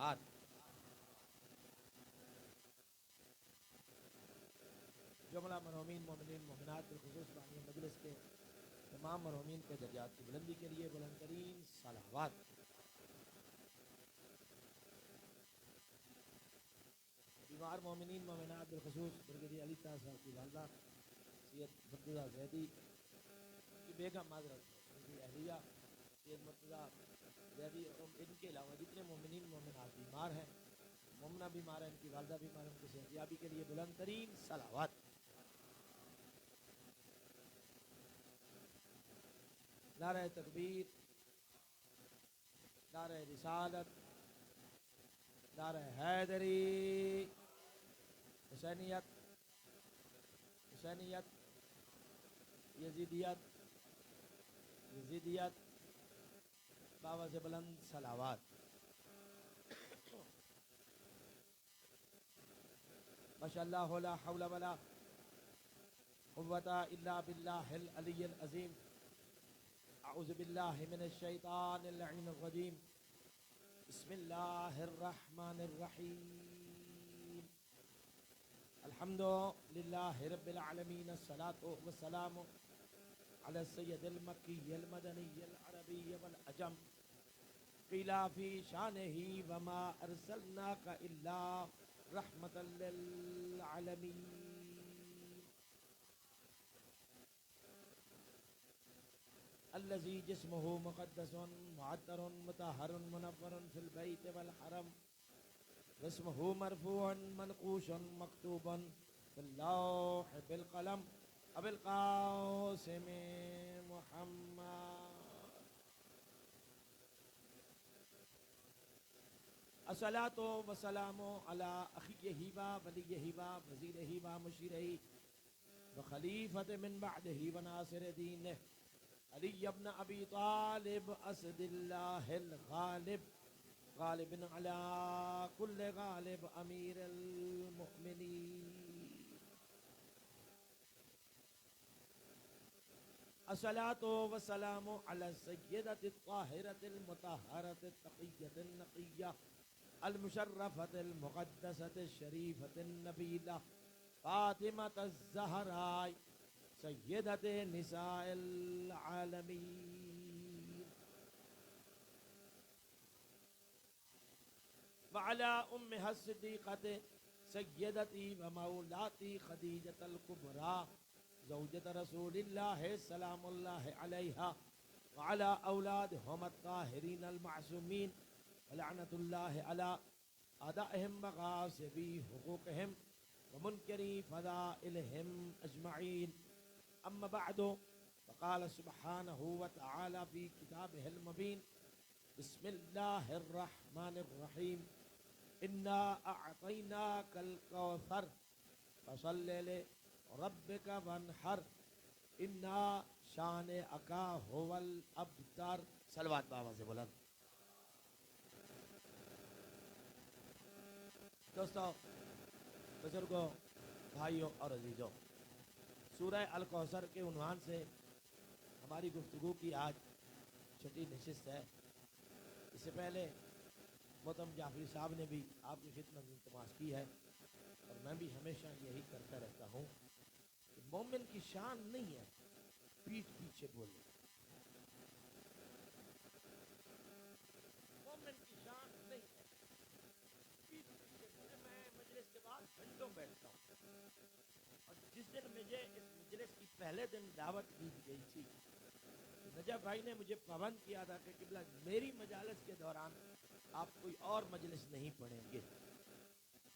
صلوات. جملہ مرحومین مومنین مومنات بالخصوص بانی مجلس کے تمام مرحومین کے درجات کی بلندی کے لیے بلند ترین صلوات. بیمار مومنین مومنات بالخصوص بریگیڈیئر علی طاہر صاحب کی والدہ سید مرتضیٰ زیدی کی بیگم معذرت ان کی اہلیہ سید مرتضیٰ زیدی اور ان کے علاوہ جتنے مومنین مومنات بیمار ہیں، مومنہ بیمار ہیں، ان کی والدہ بیمار ہیں، ان کی صحتیابی کے لیے بلند ترین صلوات. نعرہ تکبیر، نعرہ رسالت، نعرہ حیدری، حسینیت، حسینیت، یزیدیت، یزیدیت، بابا سے بلند صلوات. ماشاء اللہ لا حول ولا قوة الا باللہ العلی العظیم. اعوذ باللہ من الشیطان اللعین الرجیم. بسم اللہ الرحمن الرحیم. الحمد للہ رب العالمین. الصلاة والسلام علی السید المکی المدنی العربی والعجم. قیل فی شانہ وما ارسلناک الا رحمتا للعالمین. الذي جسمه مقدس معطر مطهر منور في البيت والحرم واسمه مرفوع منقوش مكتوب في اللوح بالقلم أبي القاسم محمد. الصلاة والسلام على أخيه ووليه ووزيره ومشيره وخليفة من بعده وناصر دينه علی ابن ابی طالب اسد اللہ الغالب غالب علی کل غالب امیر المؤمنین. الصلاة والسلام علی السیدۃ الطاہرۃ المطہرۃ التقیۃ النقیہ المشرفۃ المقدسۃ الشریفۃ النبیلہ فاطمۃ الزہراء سیدت نساء العالمین. وعلى امها الصدیقۃ سیدتی ومولاتی خدیجۃ الکبریٰ زوجۃ رسول اللہ سلام اللہ علیہا وعلى اولادہم الطاہرین المعصومین ولعنۃ اللہ علی اعدائہم وغاصبی حقوقہم ومنکری فضائلہم اجمعین. اما بعد فقال سبحانہ وتعالی فی کتابہ المبین بسم اللہ الرحمن الرحیم انا اعطیناک الکوثر فصل لربک وانحر انا شانئک هو الابتر. صلوات بابا سے بلند. دوستو، بزرگوں، بھائیوں اور عزیزوں، سورہ الکوثر کے عنوان سے ہماری گفتگو کی آج چھٹی نشست ہے. اس سے پہلے محترم جعفری صاحب نے بھی آپ کی خدمت میں التماس کی ہے اور میں بھی ہمیشہ یہی کرتا رہتا ہوں کہ مومن کی شان نہیں ہے پیٹھ پیچھے بولے. مومن کی شان نہیں ہے پیٹھ پیچھے بولے. میں مجلس کے بعد گھنٹوں بیٹھتا ہوں اور جس دن مجھے اس مجلس کی پہلے دن دعوت دی گئی تھی، نجف بھائی نے مجھے پابند کیا تھا کہ قبلہ میری مجالس کے دوران آپ کوئی اور مجلس نہیں پڑھیں گے.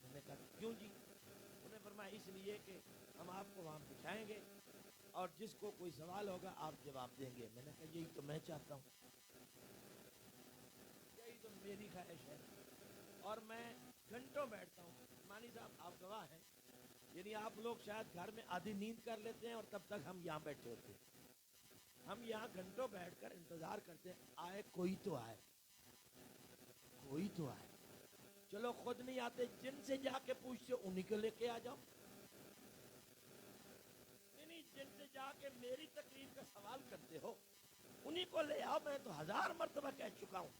میں نے کہا کیوں جی؟ انہوں نے فرمایا اس لیے کہ ہم آپ کو وہاں بٹھائیں گے اور جس کو کوئی سوال ہوگا آپ جواب دیں گے. میں نے کہا یہی تو میں چاہتا ہوں، یہی تو میری خواہش ہے. اور میں گھنٹوں بیٹھتا ہوں. مانی صاحب آپ گواہ ہیں، یعنی آپ لوگ شاید گھر میں آدھی نیند کر لیتے ہیں اور تب تک ہم یہاں بیٹھے ہوتے ہیں. ہم یہاں گھنٹوں بیٹھ کر انتظار کرتے ہیں آئے کوئی تو آئے، کوئی تو آئے. چلو خود نہیں آتے، جن سے جا کے پوچھتے انہی کو لے کے آ جاؤ. نہیں، جن سے جا کے میری تقریر کا سوال کرتے ہو انہی کو لے آؤ. میں تو 1000 مرتبہ کہہ چکا ہوں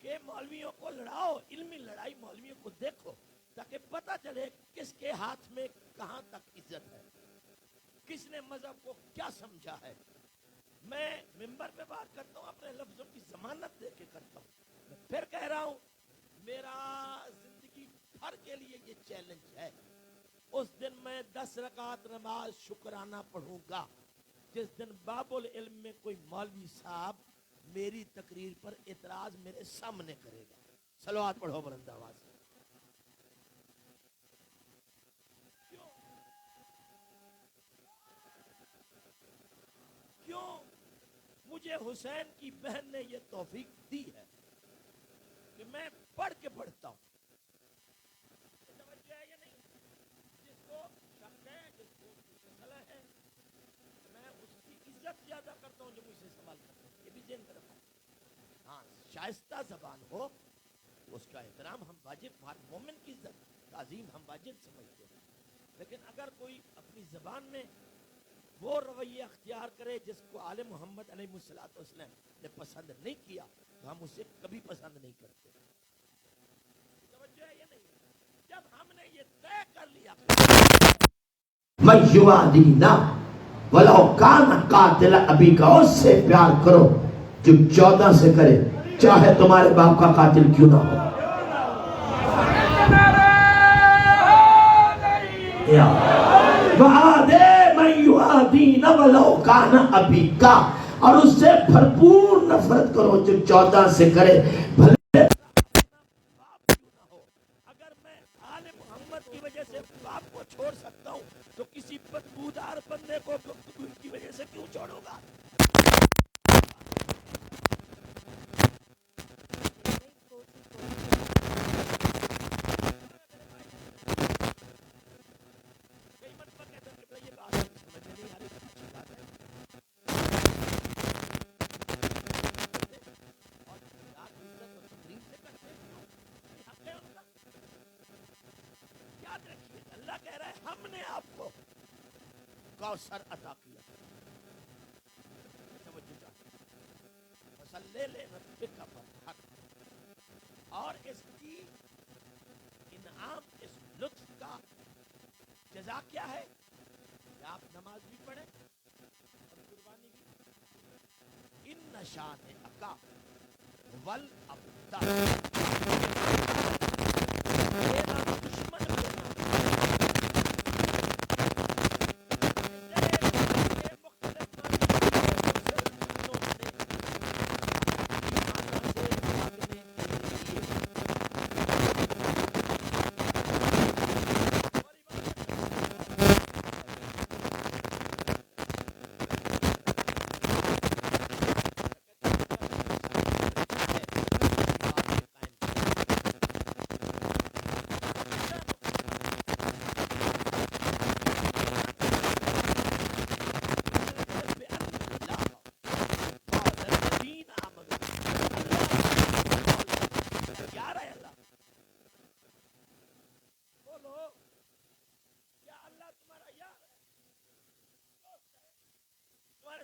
کہ مولویوں کو لڑاؤ، علمی لڑائی مولویوں کو دیکھو تاکہ پتہ چلے کس کے ہاتھ میں کہاں تک عزت ہے، کس نے مذہب کو کیا سمجھا ہے۔ میں ممبر پہ بات کرتا ہوں، اپنے لفظوں کی ضمانت دے کے کرتا ہوں۔ میں پھر کہہ رہا ہوں، میرا زندگی بھر کے لیے یہ چیلنج ہے، اس دن میں 10 رکعت نماز شکرانہ پڑھوں گا جس دن باب العلم میں کوئی مولوی صاحب میری تقریر پر اعتراض میرے سامنے کرے گا۔ صلوات پڑھو بلند آواز سے۔ کیوں مجھے حسین کی بہن نے یہ توفیق دی ہے کہ میں پڑھ کے پڑھتا ہوں۔ توجہ ہے یا نہیں؟ جس کو شک ہے، جس کو مسئلہ ہے، میں اس کی عزت زیادہ کرتا ہوں جو مجھ سے سوال کرتا ہوں۔ یہ بھی ذہن میں رکھو۔ ہاں، شائستہ زبان ہو اس کا احترام ہم واجب، ہر مومن کی عزت تعظیم ہم واجب سمجھتے ہیں، لیکن اگر کوئی اپنی زبان میں وہ رویہ اختیار کرے جس کو آل محمد علیہ الصلوۃ والسلام نے پسند نہیں کیا تو ہم اسے کبھی پسند نہیں کرتے۔ توجہ ہے یا نہیں؟ جب ہم نے یہ طے کر لیا من یوادینا ولو کان قاتل ابی کا، اس سے پیار کرو جو 14 سے کرے چاہے تمہارے باپ کا قاتل کیوں نہ ہو۔ وعادے من یوادینا ولو کان ابی کا، اور اس سے بھرپور نفرت کرو جو 14 سے کرے بھلے باپ کیوں نہ ہو۔ اگر میں آل محمد کی وجہ سے باپ کو چھوڑ سکتا ہوں تو کسی بدبودار بندے کو گفتگو کی وجہ سے کیوں چھوڑوں گا؟ اللہ کہہ رہا ہے ہم نے آپ کو کوثر عطا کیا۔ فصلی لربک وانحر، اور اس کی انعام، اس لطف کا جزا کیا ہے کہ آپ نماز بھی پڑھیں اور قربانی بھی۔ ان شانئک والابتر، تیرا دشمن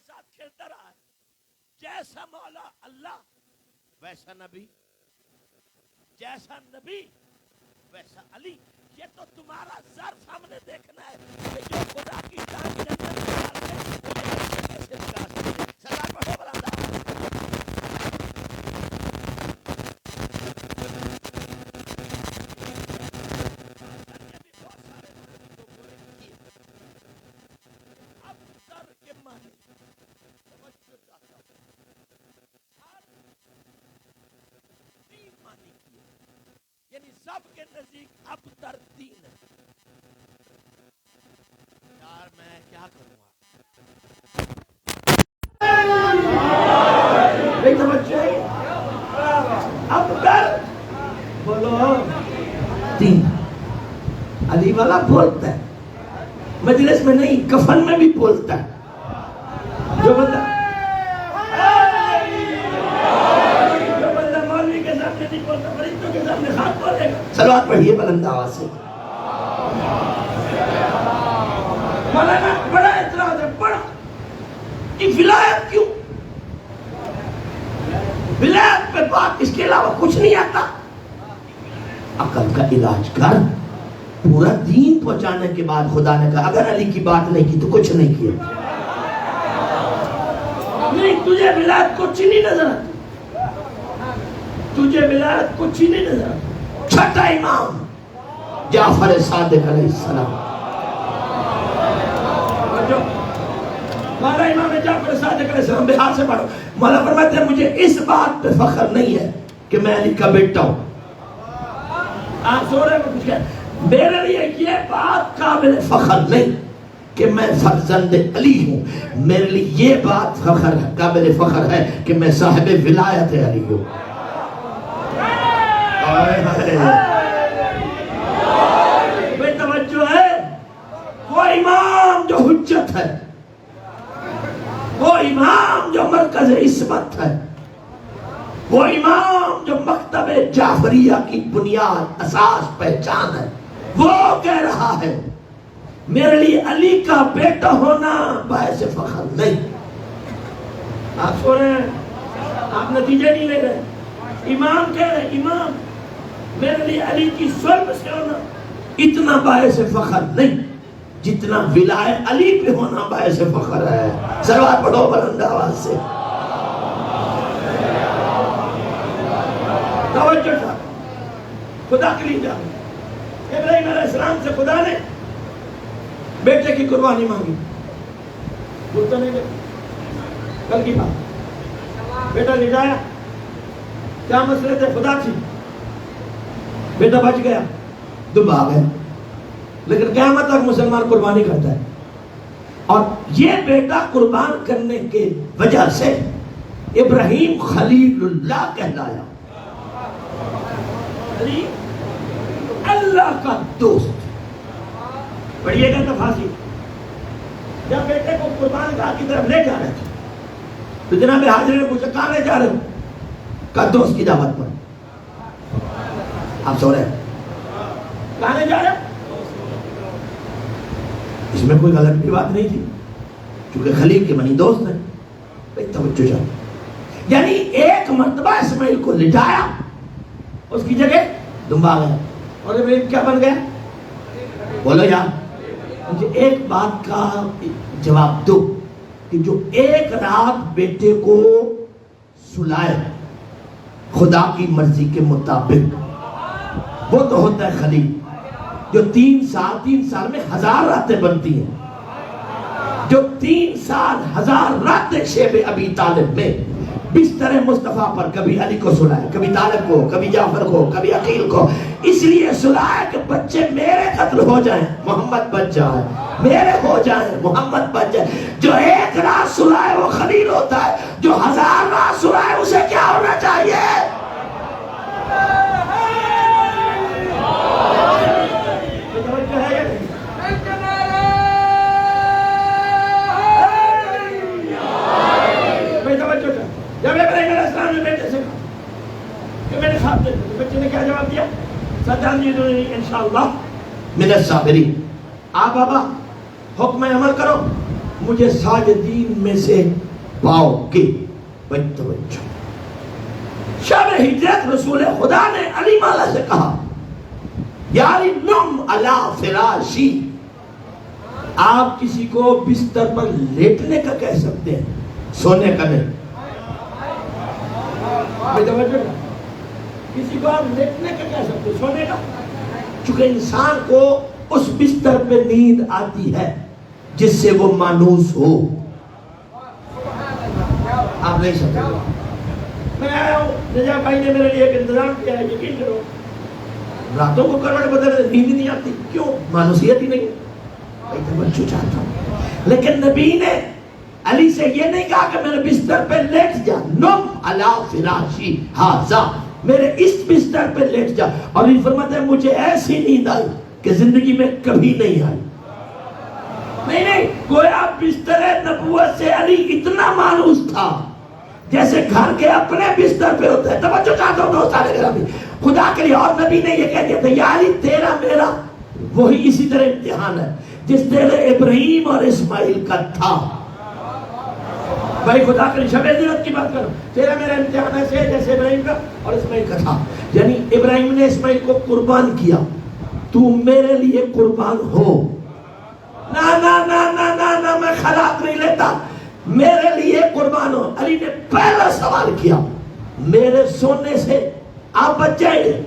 ساتھ کھیلتا رہا ہے۔ جیسا مولا اللہ ویسا نبی، جیسا نبی ویسا علی۔ یہ تو تمہارا ظرف ہم نے دیکھنا ہے کہ جو خدا کی ذات جنت میں ڈالتے ہیں وہ کیسے نکال سکتے ہیں۔ سلام پڑھو بلند آواز یعنی سب کے نزدیک اب تر دین ہے۔ یار میں کیا کروں گا؟ اب تر بولو دین۔ علی والا بولتا ہے، مجلس میں نہیں کفن میں بھی بولتا ہے۔ جو بندہ صلوات پڑھیے بلند آواز سے۔ مولانا بڑا اعتراض ہے، بڑا کہ ولایت کیوں؟ ولایت پہ بات اس کے علاوہ کچھ نہیں آتا. عقل کا علاج کر. پورا دین پہنچانے کے بعد خدا نے کہا اگر علی کی بات نہیں کی تو کچھ نہیں کیا. نہیں تجھے ولایت کچھ نہیں نظر آتی. تجھے ولایت کچھ ہی نہیں نظر آتی. چھٹا امام جعفر صادق علیہ السلام. ہمارا امام جعفر صادق علیہ السلام بہار سے پڑھو. مولا فرماتے ہیں مجھے اس بات پہ فخر نہیں ہے کہ میں علی کا بیٹا ہوں. آپ سو رہے ہیں کچھ کہہ. میرے لیے یہ بات قابل فخر نہیں کہ میں فرزند علی ہوں. میرے لیے یہ بات قابل فخر ہے کہ میں صاحب ولایت علی ہوں. بے توجہ ہے. وہ امام جو حجت ہے, وہ امام جو مرکز عصمت ہے, وہ امام جو مکتب جعفریہ کی بنیاد اساس پہچان ہے, وہ کہہ رہا ہے میرے لیے علی کا بیٹا ہونا باعث فخر نہیں. آپ سو رہے ہیں, آپ نتیجے نہیں لے رہے. امام کہہ رہے امام میرے لیے علی کی صلب سے ہونا اتنا باعث فخر نہیں جتنا ولایت علی پہ ہونا باعث فخر ہے. سروات پڑھو بلند آواز سے. توجہ تھا خدا کے لیے. ابراہیم علیہ السلام سے خدا نے بیٹے کی قربانی مانگی. بولتا نہیں کل کی بات. بیٹا لے جایا. کیا مسئلے تھے خدا تھی. بیٹا بچ گیا, دب آ گئے. لیکن قیامت تک مسلمان قربانی کرتا ہے. اور یہ بیٹا قربان کرنے کے وجہ سے ابراہیم خلیل اللہ کہلایا. اللہ کا دوست. پڑھیے گا تفاصیل. جب بیٹے کو قربان گاہ کی طرف لے جا رہے تھے تو جناب حاضر نے پوچھا کہاں لے جا رہے ہو؟ کہا دوست کی دعوت پر. آپ سو رہے ہیں, کہاں لے جا رہے ہو؟ اس میں کوئی غلط بھی بات نہیں تھی کیونکہ خلیل کے منی دوست ہیں. توجہ جا. یعنی ایک مرتبہ اسماعیل کو لے جایا, اس کی جگہ دمبا گیا. اور ابراہیم کیا بن گیا؟ بولو یار. مجھے ایک بات کا جواب دو کہ جو ایک رات بیٹے کو سلائے خدا کی مرضی کے مطابق, وہ تو ہوتا ہے خلیل. جو 3 سال میں 1000 راتیں بنتی ہیں, جو 3 سال 1000 راتیں شیب ابی طالب میں بستر مصطفیٰ پر کبھی علی کو سلائے, کبھی طالب کو, کبھی جعفر کو, کبھی عقیل کو. اس لیے سلائے کہ بچے میرے قتل ہو جائیں محمد بچ جائے, میرے ہو جائیں محمد بچ جائے. جو ایک رات سلائے وہ خلیل ہوتا ہے, جو 1000 رات سلائے اسے کیا ہونا چاہیے؟ جب ابراہیم علیہ السلام نے بیٹے سے کہا کہ میں نے خواب دیکھا, بچے نے کیا جواب دیا؟ ستجدونی انشاءاللہ من الصابرین. آپ بابا حکم عمل کرو, مجھے ساجدین میں سے پاؤ گے. توجہ. شب ہجرت رسول خدا نے علی مولا سے کہا یا علی نم علی فراشی. آپ کسی کو بستر پر لیٹنے کا کہہ سکتے ہیں, سونے کا نہیں. کسی کو آپ لیٹنے کا کہہ سکتے, سونے کا. چونکہ انسان کو اس بستر پہ نیند آتی ہے جس سے وہ مانوس ہو. آپ نہیں سکتے. میں آیا ہوں, نجا بھائی نے میرے لیے ایک انتظام کیا ہے, یقین کرو راتوں کو کروٹ بدل نیند نہیں آتی. کیوں؟ مانوسیت ہی نہیں. توجہ چاہتا ہوں. لیکن نبی نے علی سے یہ نہیں کہا کہ میرے بستر پہ لیٹ جا, نم علی فراشی ھذا, میرے اس بستر پہ لیٹ جا. اور یہ فرماتا ہے مجھے ایسی نیند آئی کہ زندگی میں کبھی نہیں آئی. نہیں, گویا بستر نبوت سے علی اتنا مانوس تھا جیسے گھر کے اپنے بستر پہ ہوتا ہے. توجہ چاہتا ہوں دوستان گرامی خدا کے لیے. اور نبی نے یہ کہہ دیا تھا یا علی تیرا میرا وہی اسی طرح امتحان ہے جس طرح ابراہیم اور اسماعیل کا تھا. بھائی خدا کی شب عزت کی بات کرو. تیرا میرا امتحان ایسے ہے جیسے ابراہیم کا اور اسماعیل کا تھا. یعنی ابراہیم نے اسماعیل کو قربان کیا, تو میرے لیے قربان ہو. نا نا نا نا نا نا, میں خلاق نہیں لیتا, میرے لیے قربان ہو. علی نے پہلا سوال کیا, میرے سونے سے آپ بچ جائیں گے؟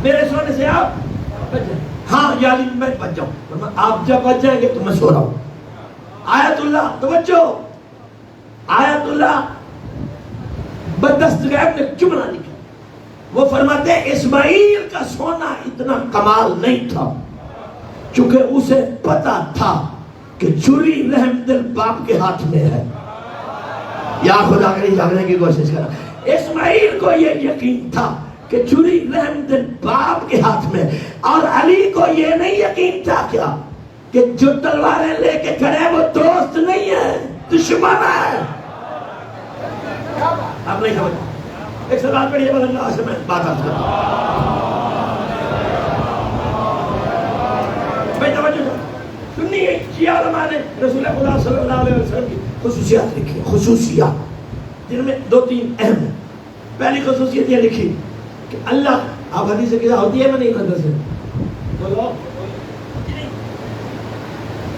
میرے سونے سے آپ بچ جائیں؟ ہاں یا علی میں بچ جاؤں. آپ جب بچ جائیں گے تو میں سو رہا ہوں. آیت اللہ توجہ, آیت اللہ بدست غیب نے جملہ لکھا. وہ فرماتے ہیں اسماعیل کا سونا اتنا کمال نہیں تھا, چونکہ اسے پتا تھا کہ چھری رحم دل باپ کے ہاتھ میں ہے. یا خدا کے لیے جاگنے کی کوشش کرا. اسماعیل کو یہ یقین تھا کہ چھری رحم دل باپ کے ہاتھ میں, اور علی کو یہ نہیں یقین تھا کیا کہ جو تلواریں لے کے کھڑے ہیں وہ دوست نہیں ہے, دشمن ہے. آپ نہیں سمجھ. ایک سوال پڑھیے اللہ سے میں بات آپ کروں. بھائی توجہ سنیے, شیعہ علماء نے رسول خدا صلی اللہ علیہ وسلم کی خصوصیات لکھی, خصوصیات جن میں دو تین اہم ہیں. پہلی خصوصیت یہ لکھی کہ اللہ, آپ حدیث سے کیا ہوتی ہے میں نہیں کرتا سے بولو,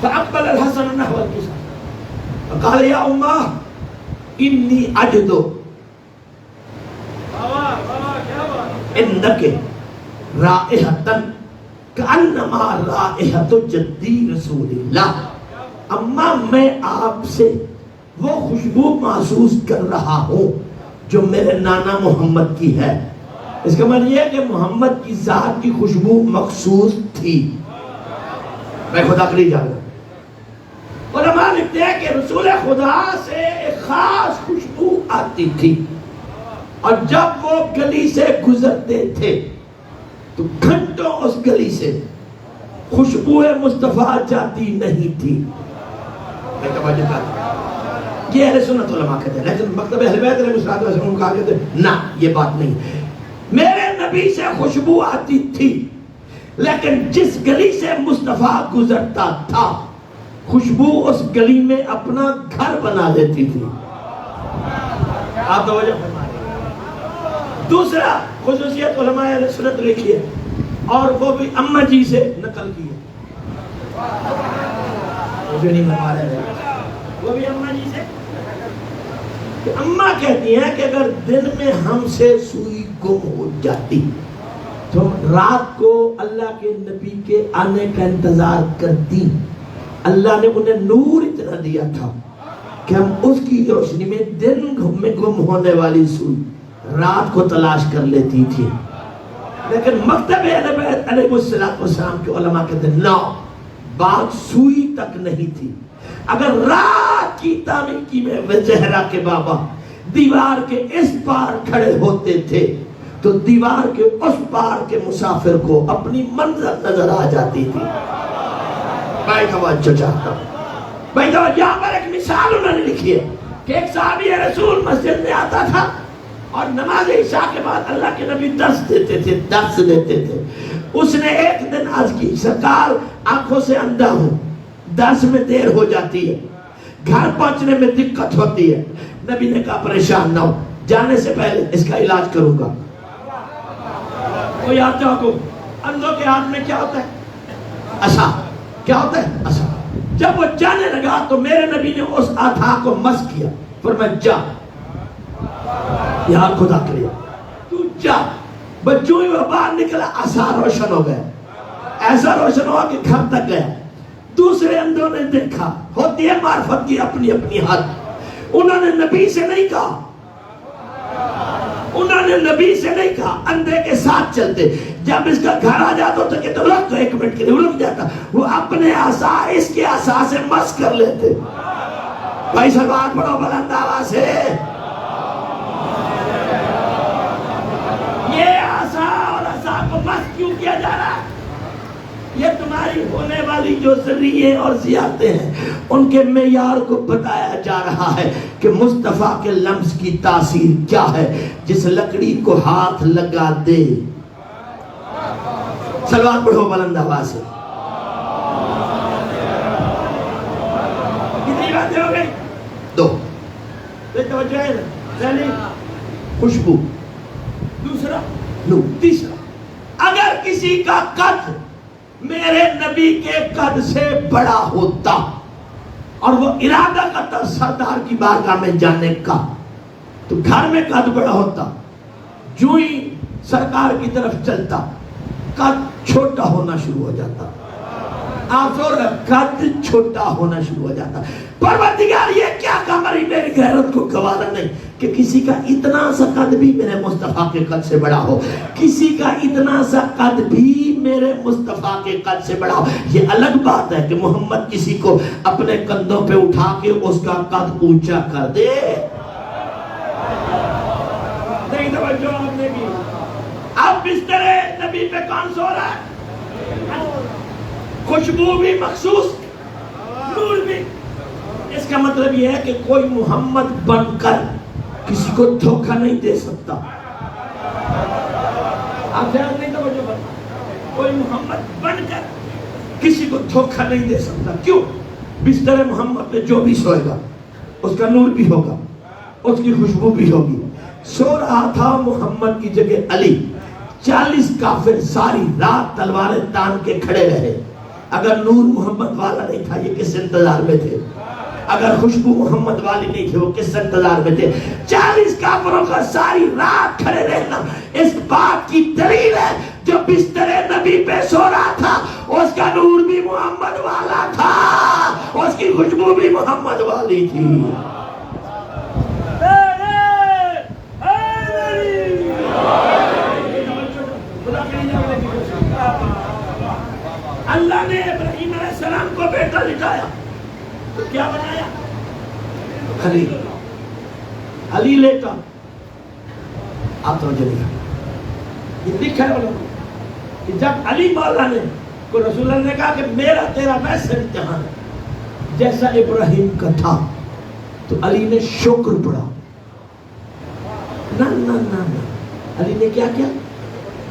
فَأَقْبَلَ الْحَسَنُ نَحْوَ الْحُسَيْنِ فَقَالَ يَا أُمَّهُ إِنِّي أَجِدُ إِنَّكَ رَائِحَةً كَأَنَّمَا رَائِحَةُ جَدِّي رَسُولِ اللَّهِ. اما میں آپ سے وہ خوشبو محسوس کر رہا ہوں جو میرے نانا محمد کی ہے. اس کا مطلب یہ ہے کہ محمد کی ذات کی خوشبو مخصوص تھی. میں خدا کے لیے جانا. علماء لکھتے ہیں کہ رسول خدا سے ایک خاص خوشبو آتی تھی, اور جب وہ گلی سے گزرتے تھے تو گھنٹوں اس گلی سے خوشبو مصطفیٰ جاتی نہیں تھی. میں توجہ کرتا, یہ اہل سنت علماء کہتے ہیں, لیکن مکتب اہل بیت علیہ الصلوۃ والسلام کہا کہتے ہیں نہ, یہ بات نہیں. میرے نبی سے خوشبو آتی تھی, لیکن جس گلی سے مصطفیٰ گزرتا تھا خوشبو اس گلی میں اپنا گھر بنا لیتی تھی. آپ توجہ فرمائیں. دوسرا خصوصیت علماء اہل سنت لکھی ہے, اور وہ بھی اماں جی سے نقل کی ہے. مجھے نہیں منوا رہے, وہ بھی اماں جی سے. اماں کہتی ہیں کہ اگر دن میں ہم سے سوئی گم ہو جاتی تو رات کو اللہ کے نبی کے آنے کا انتظار کرتی. اللہ نے انہیں نور اتنا دیا تھا کہ ہم اس کی روشنی میں دن میں گم ہونے والی سوئی رات کو تلاش کر لیتی تھی. لیکن مکتب اہل بیت علیہ السلام کے علماء کہتے ہیں نو, بات سوئی تک نہیں تھی. اگر رات کی تاریکی میں زہرا کے بابا دیوار کے اس پار کھڑے ہوتے تھے تو دیوار کے اس پار کے مسافر کو اپنی منظر نظر آ جاتی تھی. بھائی توجہ چاہتا ہوں, بھائی توجہ. یہاں پر ایک مثال انہوں نے لکھی ہے کہ ایک صحابی رسول مسجد میں آتا تھا اور نماز عشاء کے بعد اللہ کے نبی درس دیتے تھے. اس نے ایک دن عرض کی, سرکار آنکھوں سے اندھا ہوں, درس میں دیر ہو جاتی ہے, گھر پہنچنے میں دقت ہوتی ہے. نبی نے کہا پریشان نہ ہو, جانے سے پہلے اس کا علاج کروں گا. کوئی آتا کو اندھوں کے ہاتھ میں کیا ہوتا ہے؟ عصا. کیا ہوتا ہے؟ عصا. جب وہ جانے لگا تو میرے نبی نے اس عصا کو مس کیا, فرمایا جا, یا خدا کے لیے تو جا. بچوں ہی وہ باہر نکلا, عصا روشن ہو گیا, ایسا روشن ہوا کہ گھر تک گیا. دوسرے اندھوں نے دیکھا, ہوتی ہے معرفت کی اپنی اپنی حد. انہوں نے نبی سے نہیں کہا, انہوں نے نبی سے نہیں کہا, اندھے کے ساتھ چلتے. جب اس کا گھر آ جاتا تو کہ رک, 1 منٹ کے لیے رک جاتا, وہ اپنے عصا اس کے عصا سے مس کر لیتے. بھائی سلوات پڑھو بلند آواز سے. یہ عصا اور عصا کو مس کیوں کیا جا رہا ہے؟ یہ تمہاری ہونے والی جو ذریعے اور زیادتیں ہیں ان کے معیار کو بتایا جا رہا ہے کہ مصطفیٰ کے لمس کی تاثیر کیا ہے. جس لکڑی کو ہاتھ لگا دے, صلوات پڑھو بلند آواز سے. کتنی باتیں ہو گئی؟ دو. توجہ ہے نا. پہلی خوشبو, دوسرا نور. تیسرا اگر کسی کا قد میرے نبی کے قد سے بڑا ہوتا اور وہ ارادہ کرتا سردار کی بارگاہ میں جانے کا تو گھر میں قد بڑا ہوتا, جو ہی سرکار کی طرف چلتا قد چھوٹا ہونا شروع ہو جاتا. آپ سو رہے قد چھوٹا ہونا شروع ہو جاتا. پروردگار یہ کیا کمری میری غیرت کو گوارا نہیں کہ کسی کا اتنا سا قد بھی میرے مصطفیٰ کے قد سے بڑا ہو, کسی کا اتنا سا قد بھی میرے مصطفیٰ کے قد سے بڑا ہو. یہ الگ بات ہے کہ محمد کسی کو اپنے کندھوں پہ اٹھا کے اس کا قد اونچا کر دے. نہیں توجہ آپ نے کی. اب بستر نبی پہ کون سو رہا ہے؟ خوشبو بھی مخصوص, نور بھی. اس کا مطلب یہ ہے کہ کوئی محمد بن کر کسی کو دھوکہ نہیں دے سکتا. آپ دھیان نہیں توجہ کرنا. کوئی محمد بن کر کسی کو دھوکہ نہیں دے سکتا. کیوں؟ بستر محمد پہ جو بھی سوئے گا اس کا نور بھی ہوگا, اس کی خوشبو بھی ہوگی. سو رہا تھا محمد کی جگہ علی. 40 کافر ساری رات تلواریں تان کے کھڑے رہے. اگر نور محمد والا نہیں تھا یہ کس انتظار میں تھے؟ اگر خوشبو محمد والی نہیں تھی وہ کس انتظار میں تھے؟ 40 کافروں کا ساری رات کھڑے رہنا اس بات کی دلیل ہے. جو بستر نبی پہ سو رہا تھا اس کا نور بھی محمد والا تھا, اس کی خوشبو بھی محمد والی تھی. اللہ نے ابراہیم علیہ السلام کو بیٹا لٹایا تو کیا بنایا؟ خلیل. علی لیٹا. آپ تو جب یہ لکھا ہے علماء کہ جب علی مولا نے کو رسول اللہ نے کہا کہ میرا تیرا ویسا امتحان ہے جیسا ابراہیم کا تھا, تو علی نے شکر پڑھا. نہ نہ نہ نہ, علی نے کیا کیا؟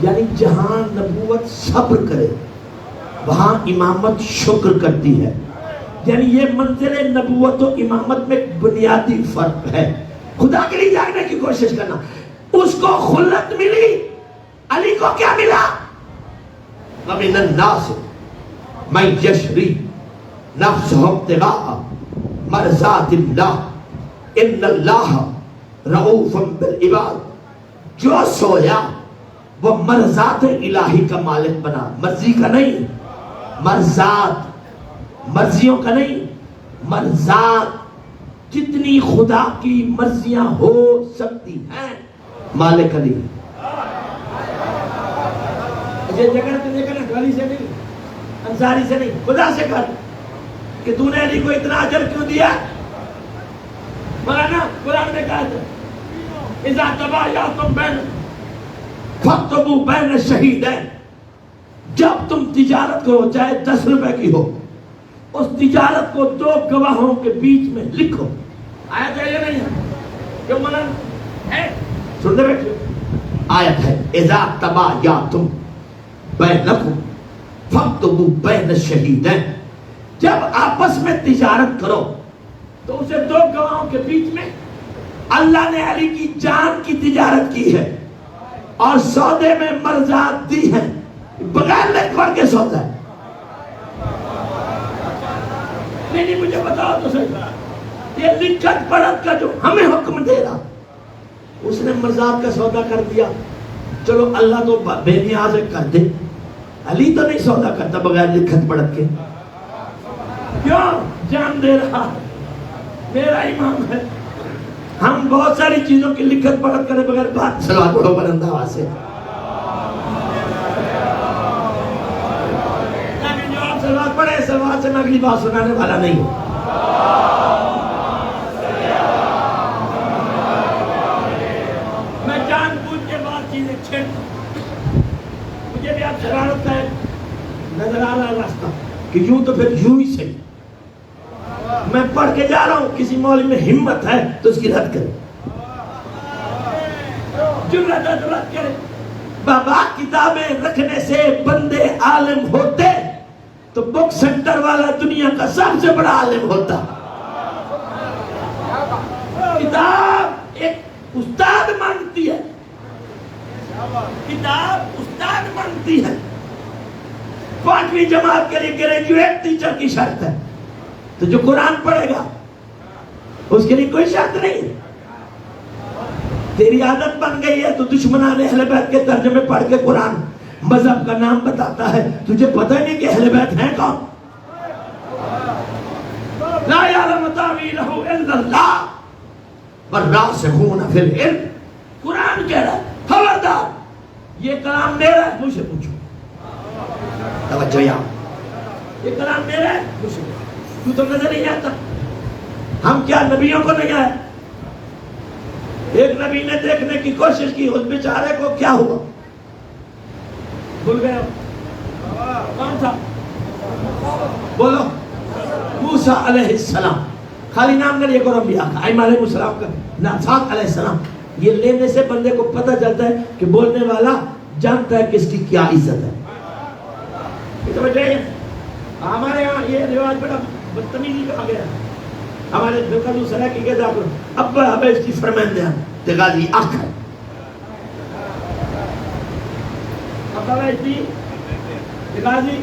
یعنی جہاں نبوت صبر کرے وہاں امامت شکر کرتی ہے. یعنی یہ منزل نبوت و امامت میں بنیادی فرق ہے. خدا کے لیے جاننے کی کوشش کرنا. اس کو خلت ملی, علی کو کیا ملا؟ وَمِنَ النَّاسِ مَن يَشْرِي نَفْسَهُ ابْتِغَاءَ مَرْضَاتِ اللَّهِ إِنَّ اللَّهَ رَءُوفٌ بِالْعِبَادِ. جو سویا وہ مرضات الہی کا مالک بنا, مرضی کا نہیں, مرضات, مرضیوں کا نہیں, مرضات. جتنی خدا کی مرضیاں ہو سکتی ہیں مالک علی. یہ جگہ تو دیکھا نا, علی سے نہیں, انصاری سے نہیں, خدا سے کر کہ تو نے علی کو اتنا اجر کیوں دیا. مولانا قرآن نے کہا تھا اذا تبایعتم بین فاکتبوا بین الشہیدین. جب تم تجارت کرو چاہے 10 روپے کی ہو, اس تجارت کو 2 گواہوں کے بیچ میں لکھو. آیت ہے یہ نہیں ہے کیوں مولانا ہے؟ سنتے بیٹھو. آیت ہے اذا تبایعتم بینکم فاکتبوا بین الشہیدین. جب آپس میں تجارت کرو تو اسے 2 گواہوں کے بیچ میں. اللہ نے علی کی جان کی تجارت کی ہے اور سودے میں مرضات دی ہیں, بغیر لکھ پڑھ کے سودا ہے. نہیں مجھے بتاؤ تو صحیح, یہ لکھت پڑھت کا جو ہمیں حکم دے رہا اس نے مرضات کا سودا کر دیا. چلو اللہ تو بے نیاز کر دے, علی تو نہیں سودا کرتا بغیر لکھت پڑھت کے. کیوں؟ جان دے رہا میرا امام ہے. ہم بہت ساری چیزوں کی لکھت پڑھت کرے بغیر بات. سلوات پڑھو بلند آواز سے. لیکن جو آپ سلوات پڑھے, سلوات سے میں اگلی بات سنانے والا نہیں ہوں. میں جان بوجھ کے بات چیزیں چھیڑتا ہوں. مجھے بھی آپ شرارت ہے نظر آ رہا راستہ کہ یوں تو پھر یوں ہی صحیح. میں پڑھ کے جا رہا ہوں, کسی مولوی میں ہمت ہے تو اس کی رد کرے, جرأت ہے تو رد کرے. بابا کتابیں رکھنے سے بندے عالم ہوتے تو بک سینٹر والا دنیا کا سب سے بڑا عالم ہوتا. کتاب ایک استاد مانگتی ہے، کتاب استاد مانگتی ہے. 5ویں جماعت کے لیے گریجویٹ ٹیچر کی شرط ہے، تو جو قرآن پڑھے گا اس کے لیے کوئی شرط نہیں. تیری عادت بن گئی ہے تو دشمنان اہل بیت کے ترجمے پڑھ کے قرآن مذہب کا نام بتاتا ہے، تجھے پتہ ہی نہیں کہ اہل بیت ہیں کون. لا یعلم تاویلہ الا اللہ والراسخون فی العلم. قرآن کہہ رہا ہے خبردار یہ کلام میرا ہے، مجھ سے پوچھو. توجہ یہاں، یہ کلام میرا ہے مجھ سے پوچھو. تو نظر نہیں آتا ہم کیا نبیوں کو نہیں آئے؟ ایک نبی نے دیکھنے کی کوشش کی، اس بیچارے کو کیا ہوا بھول گئے ہو؟ کون تھا؟ بولو. موسیٰ علیہ السلام. خالی نام نہ لے کرو انبیاء کا، ائمہ علیہ السلام کا، اسحاق علیہ السلام. یہ لینے سے بندے کو پتہ چلتا ہے کہ بولنے والا جانتا ہے کہ اس کی کیا عزت ہے. ہمارے یہاں یہ رواج بڑا بدتمیزی کا آ گیا. ہمارے دکھا دوسرا کی کہتا کرو ابا ابا اس کی فرمائندے ہیں تغازی آنکھ ہے. ابا اس کی تغازی.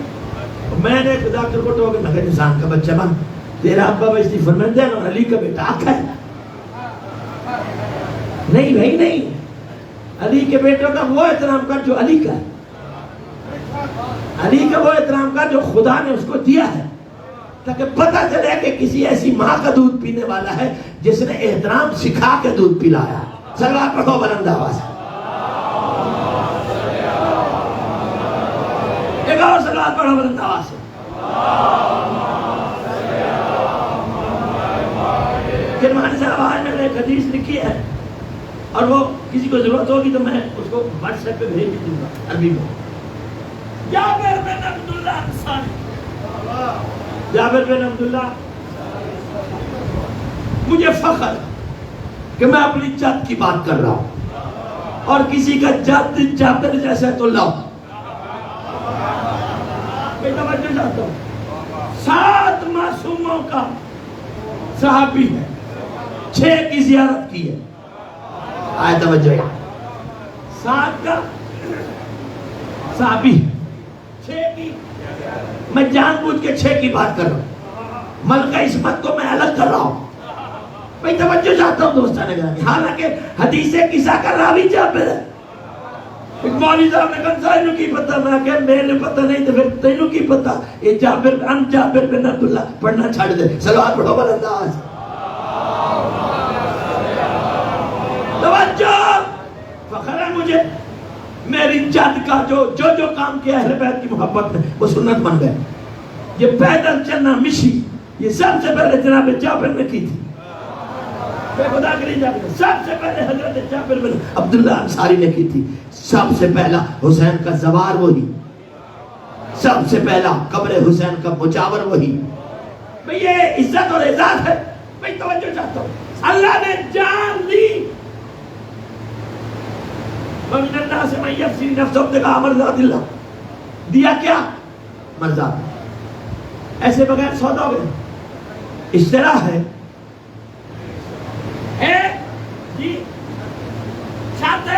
میں نے ایک ڈاکٹر کو ٹوکے میں کہا انسان کا بچہ بن، تیرا ابا ابا اس کی فرمائندے ہیں اور علی کا بیٹا آنکھ ہے. نہیں بھائی نہیں، علی کے بیٹوں کا وہ احترام کر جو علی کا ہے، علی کا وہ احترام کر جو خدا نے اس کو دیا ہے، تاکہ پتہ چلے کہ کسی ایسی ماں کا دودھ پینے والا ہے جس نے احترام سکھا کے دودھ پلایا. صلوات پڑھو بلند آواز سے. ایک اور صلوات پڑھو بلند آواز سے. کرمانی صاحب آج میں نے ایک حدیث لکھی ہے اور وہ کسی کو ضرورت ہوگی تو میں اس کو واٹس ایپ پہ بھیج بھی دوں گا عربی میں. جابر بن عبداللہ انصاری. جابر بن عبداللہ، مجھے فخر کہ میں اپنی جد کی بات کر رہا ہوں اور کسی کا جد جابر جیسا تو لاؤ. میں توجہ چاہتا ہوں، 7 معصوموں کا صحابی ہے، 6 کی زیارت کی ہے. آئے توجہ، 7 کا صحابی، 6 کی. میں جان بوجھ کے 6 کی بات کر رہا ہوں، ملکہ عصمت کو میں الگ کر رہا ہوں. میں توجہ چاہتا ہوں دوستان گرامی. حالانکہ حدیث قصہ کا راوی جابر ہے. ایک مولوی صاحب نے کہا تینوں کی پتہ، میں کہا میرے پتہ نہیں تو پھر تینوں کی پتہ. یہ جابر بن عبداللہ پڑھنا چھاڑ دے. صلوات پڑھو بلند آواز. توجہ، فخر ہے مجھے میری جد کا جو کام کیا اہل بیت کی محبت میں وہ سنت بن گئے. یہ پیدل چلنا مشی یہ سب سے پہلے جناب جابر نے کی تھی. بے خدا کے لیے جابر سب سے پہلے حضرت جابر بن عبداللہ انصاری نے کی تھی. سب سے پہلا حسین کا زوار وہی، سب سے پہلا قبر حسین کا مجاور وہی. بھئی یہ عزت اور اعزاز ہے. میں توجہ چاہتا ہوں، اللہ نے جان لی. وَمِنَ النَّاسِ مَن يَفْسِي نَفْسَهُ ابْتِغَاءَ مَرْضَاتِ اللَّهِ. دیا کیا؟ مرضات. ایسے بغیر سودا ہو گئے. اشترا ہے جی چاہتے.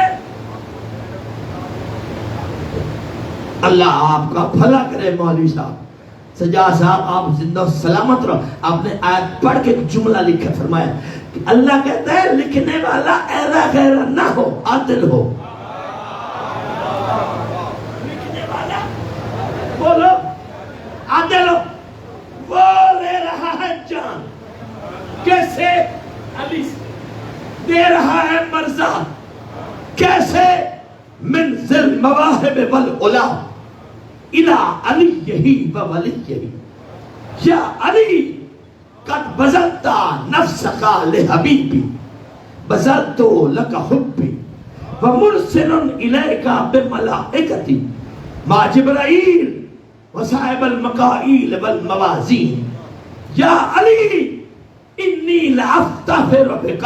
اللہ آپ کا بھلا کرے مولوی صاحب. سجاد صاحب آپ زندہ و سلامت رہو. آپ نے آیت پڑھ کے ایک جملہ لکھا فرمایا کہ اللہ کہتا ہے لکھنے والا ایرا غیرہ نہ ہو، عادل ہو. لکھنے والا بولو عادل ہو. وہ لے رہا ہے جان کیسے؟ علی سے. دے رہا ہے مرزا کیسے؟ من ذل مواہب والعلا الى علیہ و ولیہ. یا علی قد بذلت نفسک لحبیبی بذلت لک حبی ومرسل الیک بملائکتی مع جبرائیل وصاحب المکائیل والموازین. یا علی انی لافتخر بک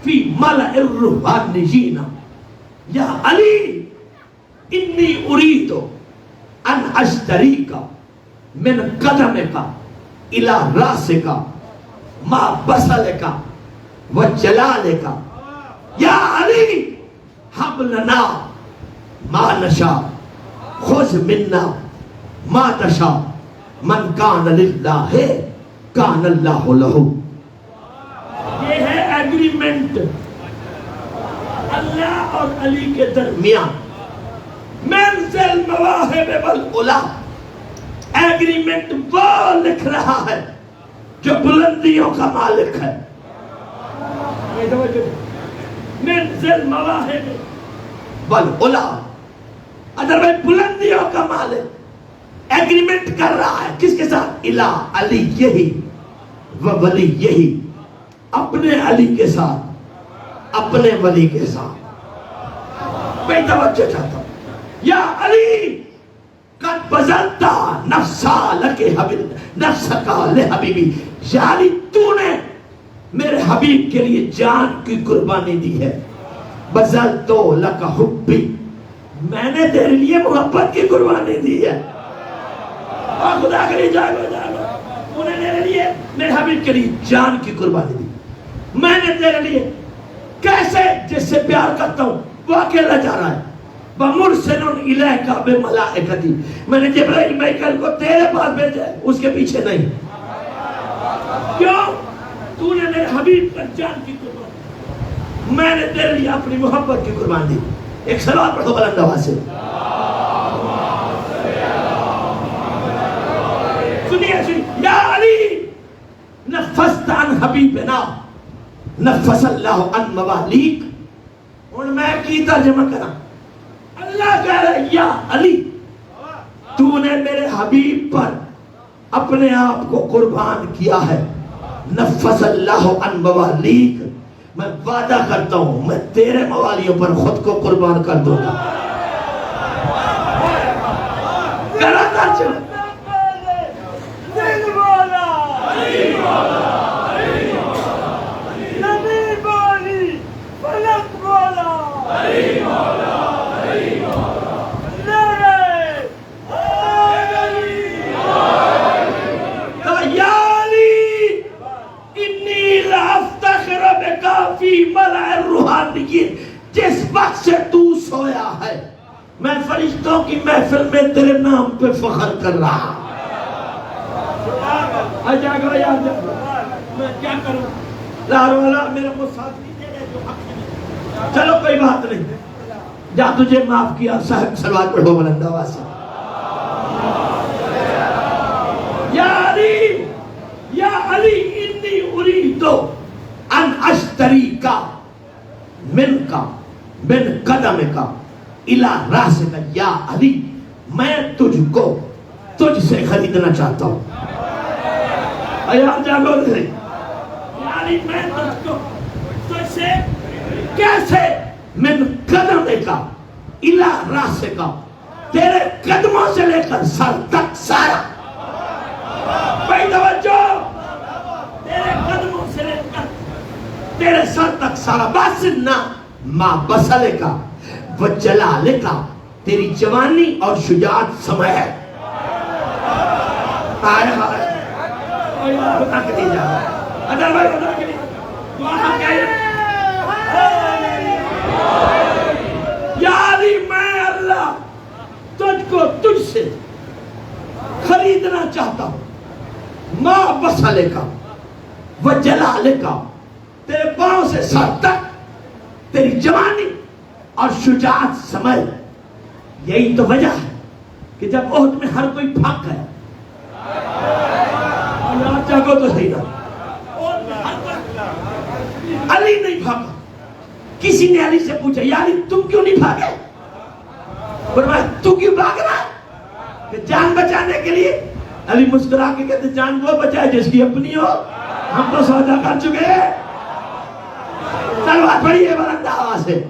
فی ملأ الروحانیین. یا علی انی ارید ان اشتریک من قدمک الى راسک ما بصلک وجلالک یا علی حب لنا ما نشاء خذ منا ما تشاء من کان للہ کان اللہ لہ. یہ ہے ایگریمنٹ اللہ اور علی کے درمیان. منزل مواہب والعلا ایگریمنٹ وہ لکھ رہا ہے جو بلندیوں کا مالک ہے. منزل مواہب والعلا اگر میں بلندیوں کا مالک ایگریمنٹ کر رہا ہے کس کے ساتھ؟ الہ علی یہی و ولی یہی اپنے علی کے ساتھ اپنے ولی کے ساتھ. میں توجہ چاہتا ہوں یا علی قد بذلت نفسا لک نفسک لحبیبی. یا علی تو نے میرے حبیب کے لیے جان کی قربانی دی ہے. بذلت لک حبی میں نے تیرے لیے محبت کی قربانی دی ہے. اور خدا کے لیے جاگو جاگو تو نے میرے لیے میرے حبیب کے لیے جان کی قربانی دی. میں نے تیرے لیے کیسے جس سے پیار کرتا ہوں وہ اکیلا جا رہا ہے. وَمُرْسِلٌ إِلَيْكَ بِمَلَائِكَتِي میں نے جبرائیل میکل کو تیرے پاس بھیجا ہے اس کے پیچھے نہیں. کیوں؟ تو نے میرے حبیب پر جان کی قربانی. میں نے تیرے لیے اپنی محبت کی قربانی دی. ایک صلوات پڑھو بلند آواز سے. سنیے سنیے یا علی نفست عن حبیبنا نفس اللہ عن موالیک. اور میں کی ترجمہ کرا اللہ کہہ رہا ہے یا علی تو نے میرے حبیب پر اپنے آپ کو قربان کیا ہے. نفس اللہ عن موالیک میں وعدہ کرتا ہوں میں تیرے موالیوں پر خود کو قربان کر دوں گا. کرا ترجمہ جس وقت سے تو سویا ہے میں فرشتوں کی محفل میں تیرے نام پہ فخر کر رہا. جاگو یاد میں کیا کروں لارو والا میرے کو ساتھ نہیں دے رہے جو حق ہے. چلو کوئی بات نہیں جا تجھے معاف کیا. صاحب صلوات پڑھو بلند آواز سے. یا علی انی اريد ان اشتریک منک من قدمک الی راسک. یا علی میں تجھ کو تجھ سے خریدنا چاہتا ہوں. جاگو نہیں. یا علی میں تجھ کو تجھ سے کیسے؟ من قدمک الی راسک تیرے قدموں سے لے کر سر تک سارا. بھائی توجہ تیرے قدموں سے لے کر تیرے سر تک سارا. بس نہ ماں بسلے کا وہ جلالے کا تیری جوانی اور شجاعت سمے ہے. آئے آئے خدا کے لیے جا رہا ہے. ادھر بھائی خدا کے لیے دعا کہیے یا علی میں اللہ تجھ کو تجھ سے خریدنا چاہتا ہوں. ماں بسلے کا وہ جلالے کا تیرے پاؤں سے سر تک تیری جوانی اور شجاعت سمجھ. یہی تو وجہ ہے کہ جب احد میں ہر کوئی بھاگ گیا یاد جاگو تو صحیح نا علی نہیں بھاگا. کسی نے علی سے پوچھا یا علی تم کیوں نہیں بھاگے؟ فرمایا تو کیوں بھاگ رہا ہے؟ کہ جان بچانے کے لیے. علی مسکرا کے کہتے جان وہ بچائے جس کی اپنی ہو. ہم تو سودا کر چکے ہیں. تلوار پڑی ہے بلند آواز سے.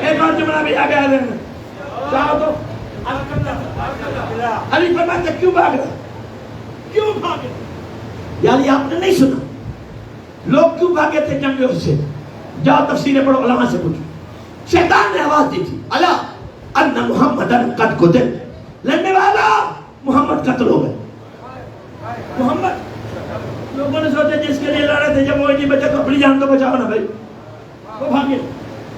ایک اور جملہ بھی آگے آ رہے چاہو تو علی فرماتے کیوں بھاگ رہا کیوں بھاگے؟ یعنی آپ نے نہیں سنا لوگ کیوں بھاگے تھے جنگوں سے. جاؤ تفسیریں پڑھو علماء سے پوچھو. شیطان نے آواز دی تھی اللہ ان محمدن قد قتل. لڑنے والا محمد قتل ہو گئے. محمد لوگوں نے سوچا جس کے لیے لڑے تھے جب وہ نہیں بچا تو اپنی جان تو بچاؤ نا بھائی. وہ بھاگے.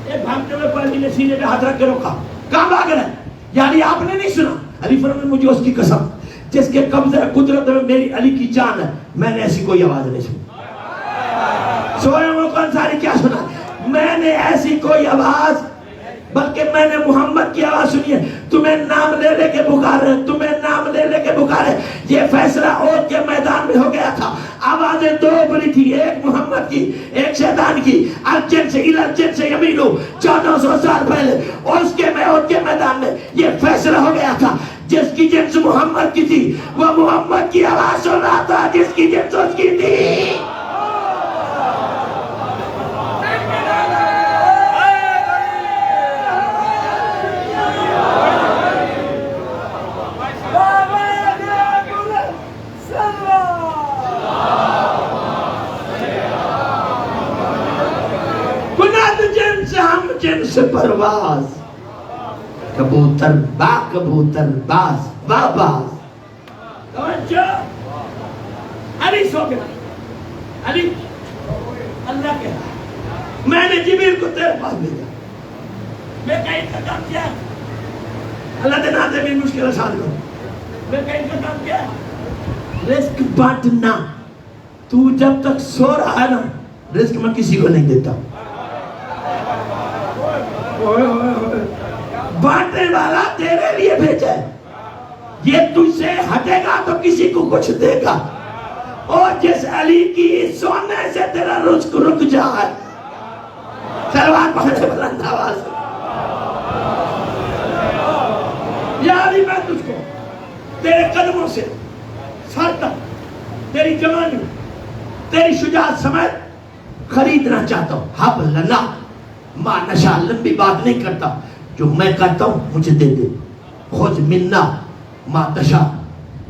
ایک بھاگتے ہوئے کو علی نے سینے پہ ہاتھ رکھ کے روکا. کہاں بھاگ رہے ہیں؟ یعنی آپ نے نہیں سنا؟ علی فرمایا مجھے اس کی قسم جس کے قبضے قدرت میں میری علی کی جان ہے, میں نے ایسی کوئی آواز نہیں سنی. سوئے وہ کون ساری کیا سنا؟ میں نے ایسی کوئی آواز, بلکہ میں نے محمد کی آواز سنی ہے. تمہیں نام لے لے کے پکارے, تمہیں نام لے لے کے پکارے. یہ فیصلہ احد کے میدان میں ہو گیا تھا. آوازیں دو بڑی تھی, ایک محمد کی, ایک شیطان کی. الجن سے الجن سے یمینو 1400 سال پہلے, اور اس کے احد کے میدان میں یہ فیصلہ ہو گیا تھا. جس کی جنس محمد کی تھی وہ محمد کی آواز سن رہا تھا, جس کی جنس اس کی تھی. جن سے پرواز, کبوتر با کبوتر باز با باز. توجہ, علی سو گیا. علی اللہ کہہ رہا میں نے جبریل کو تیرے پاس بھیجا, میں کہیں کا کام کیا, اللہ دے ناتے بھی مشکل آسان کرو. میں کہیں کا کام کیا, رزق بانٹنا. تو جب تک سو رہا ہے نا, رزق میں کسی کو نہیں دیتا. بانٹنے والا تیرے لیے بھیجا ہے. یہ تجھ سے ہٹے گا تو کسی کو کچھ دے گا. اور جس علی کی سونے سے تیرا رزق رک جائے, سلوات پڑھنے بلند آواز, یا علی میں تجھ کو تیرے قدموں سے سر تک, تیری جوانی, تیری شجاعت سمیت خریدنا چاہتا ہوں. حب لنا ماں نشا, لمبی بات نہیں کرتا, جو میں کرتا ہوں مجھے دے دے. خود منا ماں تشا,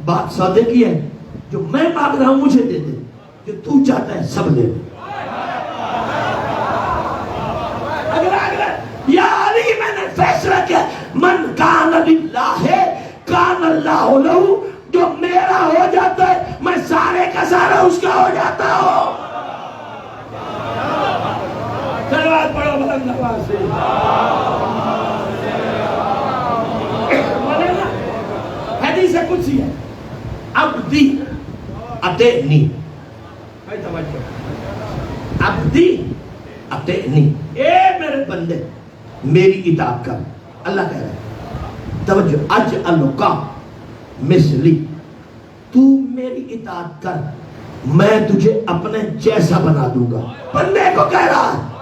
بات سودے کی ہے, جو میں مانگ رہا ہوں مجھے دے دے, جو تو چاہتا ہے سب دے دے. اگلا یا علی میں نے فیصلہ کیا, من کان للہ کان اللہ لہو, جو میرا ہو جاتا ہے میں سارے کا سارا اس کا ہو جاتا ہوں. سلوات پڑھو بلند آواز سے. حدیث قدسی ہے, عبدی اطیعنی. عبدی اطیعنی, اے میرے بندے میری اطاعت کر. اللہ کہہ رہا ہے توجہ, اجعلک مثلی, تو میری اطاعت کر میں تجھے اپنے جیسا بنا دوں گا. بندے کو کہہ رہا ہے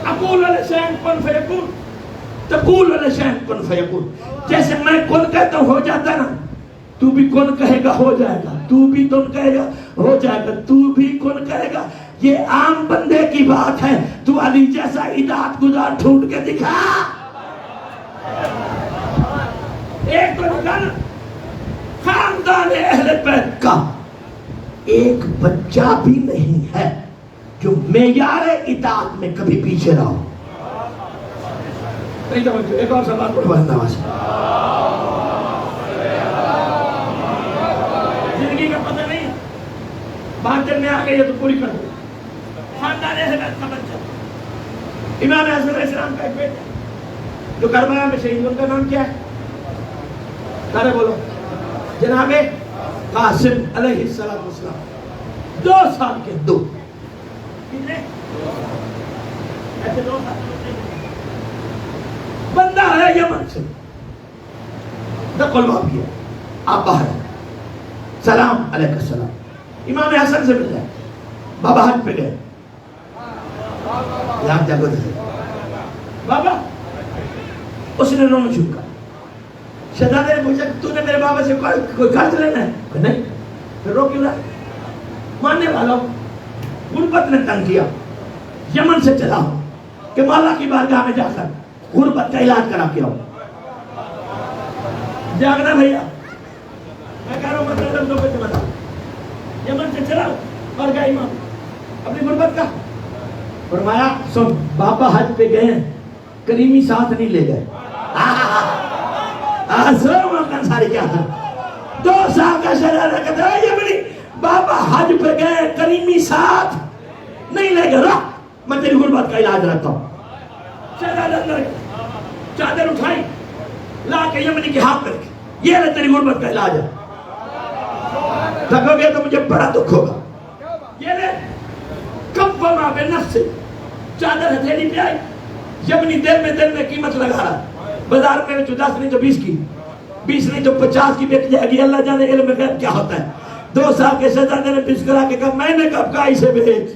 اقول لشیء کن فیکون, تقول لشیء کن فیکون. جیسے میں کن کہتا ہوں ہو جاتا ہے نا, تو بھی کن کہے گا ہو جائے گا, تو بھی کن کہے گا ہو جائے گا, تو بھی کن کہے گا. یہ عام بندے کی بات ہے, تو علی جیسا اطاعت گزار ڈھونڈ کے دکھا. ایک تو نکال خاندان اہل بیت کا ایک بچہ بھی نہیں ہے جو معیار اطاعت میں کبھی پیچھے رہا ہو. ایک اور سوال پڑھو بلند آواز سے. زندگی کا پتہ نہیں, بات جب میں آ گئی ہے تو پوری کر دو. خاندان اہل بیت کا بچہ, امام حسن علیہ السلام کا ایک بیٹا جو کربلا میں شہید, ان کا نام کیا ہے؟ سارے بولو. جناب قاسم علیہ السلام. 2 سال کے 2 ایسے 2 سال بندہ ہے یمن سے, دقل باب کیا, آپ باہر ہیں, سلام علیہ السلام, امام حسن سے مل جائے, بابا حج پہ گئے, یہاں جاگو دے بابا, اس نے رونا شروع کر. شہزادے نے پوچھا تو نے میرے بابا سے کوئی قرض لینا ہے؟ نہیں. پھر رو کیوں رہا؟ ماننے والا ہوں, غربت نے تنگ کیا, یمن سے چلا ہوں کہ مولا کی بارگاہ میں جا کر غربت کا علاج کرا کے آؤں. جاگنا بھیا, میں کہہ رہا ہوں مطلب دو پہ بتا, یمن سے چلا ہوں اور گیا امام اپنی غربت کا. فرمایا سن, بابا حج پہ گئے ہیں, کریمی ساتھ نہیں لے گئے. ساری کیا 2 سال کا شہزادہ کہتا ہے یمنی, بابا حج پہ گئے، کریمی ساتھ نہیں لے گئے، رخ میں تیری غربت کا علاج رکھتا ہوں. چادر اٹھائی، لا کے یمنی کے ہاتھ میں رکھی، یہ لے تیری غربت کا علاج ہے. تھکو گے تو مجھے بڑا دکھ ہوگا. یہ لے کب وما بے نفس، چادر ہتھیلی پہ آئی، یمنی دل میں قیمت لگا رہا، بازار میں 10 نہیں تو 20 کی، 20 نہیں تو 50 کی بک جائے گی. اللہ جانے علم غیب کیا ہوتا ہے. 2 سال کے شہزادے نے مسکرا کے کہا میں نے کب کہا اسے بیچ.